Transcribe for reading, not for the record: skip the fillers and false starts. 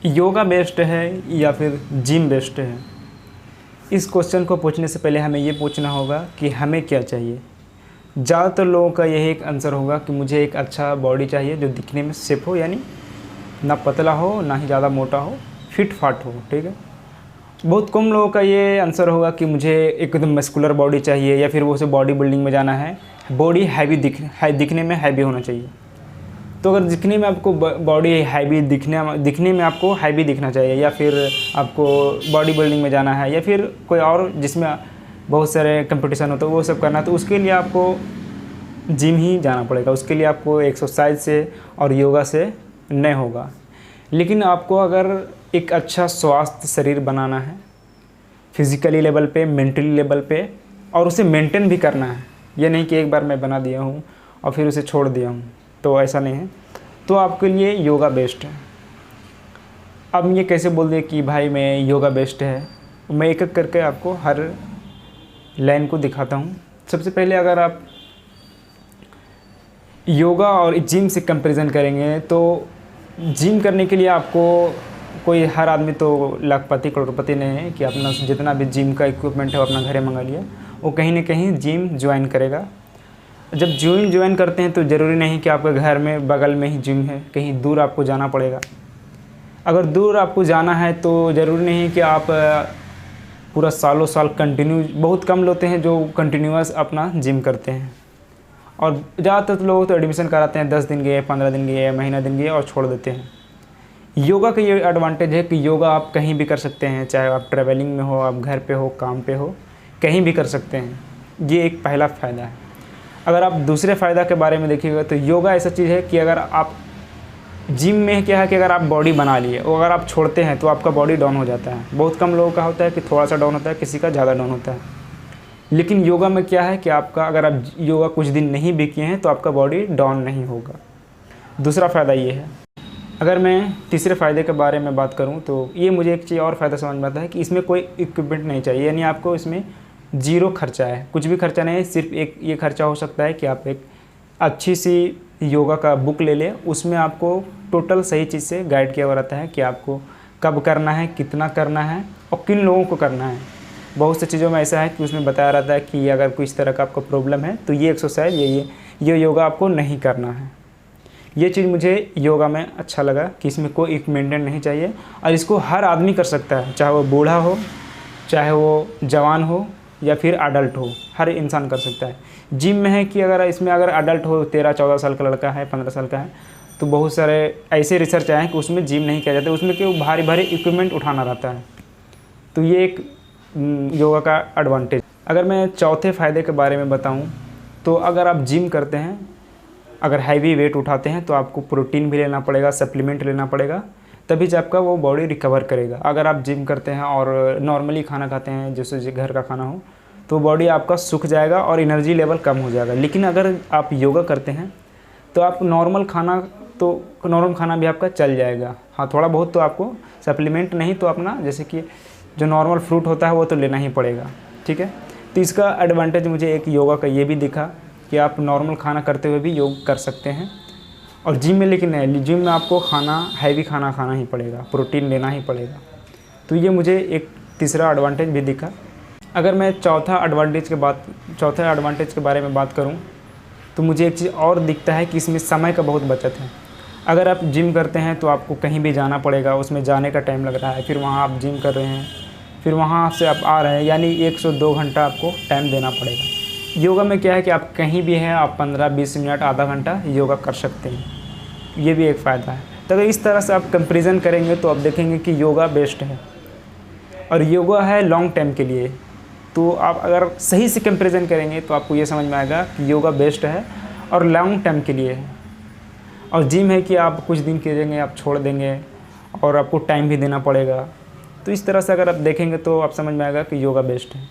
Yoga best है या फिर जिम बेस्ट है? इस क्वेश्चन को पूछने से पहले हमें ये पूछना होगा कि हमें क्या चाहिए। ज़्यादातर लोगों का यही एक आंसर होगा कि मुझे एक अच्छा बॉडी चाहिए जो दिखने में सेफ हो, यानी ना पतला हो ना ही ज़्यादा मोटा हो, फिट फाट हो। ठीक है। बहुत कम लोगों का ये आंसर होगा कि मुझे एकदम मस्कुलर बॉडी चाहिए या फिर वो उसे बॉडी बिल्डिंग में जाना है, बॉडी हैवी दिखने में हैवी होना चाहिए। तो अगर दिखने में आपको बॉडी हैवी दिखने में आपको हैवी दिखना चाहिए, या फिर आपको बॉडी बिल्डिंग में जाना है, या फिर कोई और जिसमें बहुत सारे कंपटीशन होता है वो सब करना है, तो उसके लिए आपको जिम ही जाना पड़ेगा। उसके लिए आपको एक्सरसाइज से और योगा से नहीं होगा। लेकिन आपको अगर एक अच्छा स्वास्थ्य शरीर बनाना है, फिज़िकली लेवल पे, मेंटली लेवल पे, और उसे मेंटेन भी करना है, ये नहीं कि एक बार मैं बना दिया हूँ और फिर उसे छोड़ दिया हूँ, तो ऐसा नहीं है, तो आपके लिए योगा बेस्ट है। अब ये कैसे बोल दिए कि भाई मैं योगा बेस्ट है, मैं एक एक करके आपको हर लाइन को दिखाता हूँ। सबसे पहले अगर आप योगा और जिम से कंपैरिजन करेंगे तो जिम करने के लिए आपको कोई हर आदमी तो लाखपति करोड़पति नहीं है कि अपना जितना भी जिम का इक्विपमेंट है वो अपना घरे मंगा लिया। वो कहीं ना कहीं जिम ज्वाइन करेगा। जब जिम ज्वाइन करते हैं तो ज़रूरी नहीं कि आपके घर में बगल में ही जिम है, कहीं दूर आपको जाना पड़ेगा। अगर दूर आपको जाना है तो ज़रूरी नहीं कि आप पूरा सालों साल कंटिन्यू, बहुत कम लोग हैं जो कंटिन्यूअस अपना जिम करते हैं, और ज़्यादातर लोग तो एडमिशन कराते हैं, 10 दिन गए, 15 दिन गए, महीना दिन गए और छोड़ देते हैं। योगा का ये एडवांटेज है कि योगा आप कहीं भी कर सकते हैं, चाहे आप ट्रैवलिंग में हो, आप घर पे हो, काम पे हो, कहीं भी कर सकते हैं। ये एक पहला फ़ायदा है। अगर आप दूसरे फ़ायदा के बारे में देखिएगा तो योगा ऐसा चीज़ है कि अगर आप जिम में क्या है कि अगर आप बॉडी बना लिए और अगर आप छोड़ते हैं तो आपका बॉडी डाउन हो जाता है। बहुत कम लोगों का होता है कि थोड़ा सा डाउन होता है, किसी का ज़्यादा डाउन होता है। लेकिन योगा में क्या है कि आपका अगर आप योगा कुछ दिन नहीं भी किए हैं तो आपका बॉडी डाउन नहीं होगा। दूसरा फ़ायदा ये है। अगर मैं तीसरे फ़ायदे के बारे में बात करूँ तो ये मुझे एक चीज़ और फ़ायदा समझ में आता है कि इसमें कोई इक्विपमेंट नहीं चाहिए, यानी आपको इसमें ज़ीरो खर्चा है, कुछ भी खर्चा नहीं है। सिर्फ एक ये खर्चा हो सकता है कि आप एक अच्छी सी योगा का बुक ले लें, उसमें आपको टोटल सही चीज़ से गाइड किया हुआ रहता है कि आपको कब करना है, कितना करना है और किन लोगों को करना है। बहुत सी चीज़ों में ऐसा है कि उसमें बताया रहता है कि अगर कोई इस तरह का आपको प्रॉब्लम है तो ये एक्सरसाइज ये योगा आपको नहीं करना है। ये चीज़ मुझे योगा में अच्छा लगा कि इसमें कोई इक्विपमेंट नहीं चाहिए और इसको हर आदमी कर सकता है, चाहे वो बूढ़ा हो, चाहे वो जवान हो या फिर अडल्ट हो, हर इंसान कर सकता है। जिम में है कि अगर इसमें अगर अडल्ट हो, 13-14 साल का लड़का है, 15 साल का है, तो बहुत सारे ऐसे रिसर्च आए हैं कि उसमें जिम नहीं किया जाता, उसमें क्यों भारी भारी इक्विपमेंट उठाना रहता है। तो ये एक योगा का एडवांटेज। अगर मैं चौथे फ़ायदे के बारे में बताऊं तो अगर आप जिम करते हैं, अगर हैवी वेट उठाते हैं तो आपको प्रोटीन भी लेना पड़ेगा, सप्लीमेंट लेना पड़ेगा, तभी जब आपका वो बॉडी रिकवर करेगा। अगर आप जिम करते हैं और नॉर्मली खाना खाते हैं जैसे घर का खाना हो तो बॉडी आपका सूख जाएगा और एनर्जी लेवल कम हो जाएगा। लेकिन अगर आप योगा करते हैं तो आप नॉर्मल खाना भी आपका चल जाएगा। हाँ, थोड़ा बहुत तो आपको सप्लीमेंट नहीं तो अपना जैसे कि जो नॉर्मल फ्रूट होता है वो तो लेना ही पड़ेगा। ठीक है। तो इसका एडवांटेज मुझे एक योगा का ये भी दिखा कि आप नॉर्मल खाना करते हुए भी योग कर सकते हैं। और जिम में लेकिन नहीं, जिम में आपको हैवी खाना खाना ही पड़ेगा, प्रोटीन लेना ही पड़ेगा। तो ये मुझे एक तीसरा एडवांटेज भी दिखा। अगर मैं चौथा एडवांटेज के बारे में बात करूं तो मुझे एक चीज़ और दिखता है कि इसमें समय का बहुत बचत है। अगर आप जिम करते हैं तो आपको कहीं भी जाना पड़ेगा, उसमें जाने का टाइम लग रहा है, फिर वहाँ आप जिम कर रहे हैं, फिर वहाँ से आप आ रहे हैं, यानी 1 से 2 घंटा आपको टाइम देना पड़ेगा। योगा में क्या है कि आप कहीं भी हैं, आप 15-20 मिनट, आधा घंटा योगा कर सकते हैं। ये भी एक फ़ायदा है। तो अगर इस तरह से आप कंपैरिजन करेंगे तो आप देखेंगे कि योगा बेस्ट है और योगा है लॉन्ग टाइम के लिए। तो आप अगर सही से कंपैरिजन करेंगे तो आपको ये समझ में आएगा कि योगा बेस्ट है और लॉन्ग टाइम के लिए है। और जिम है कि आप कुछ दिन करेंगे, आप छोड़ देंगे और आपको टाइम भी देना पड़ेगा। तो इस तरह से अगर आप देखेंगे तो आप समझ में आएगा कि योगा बेस्ट है।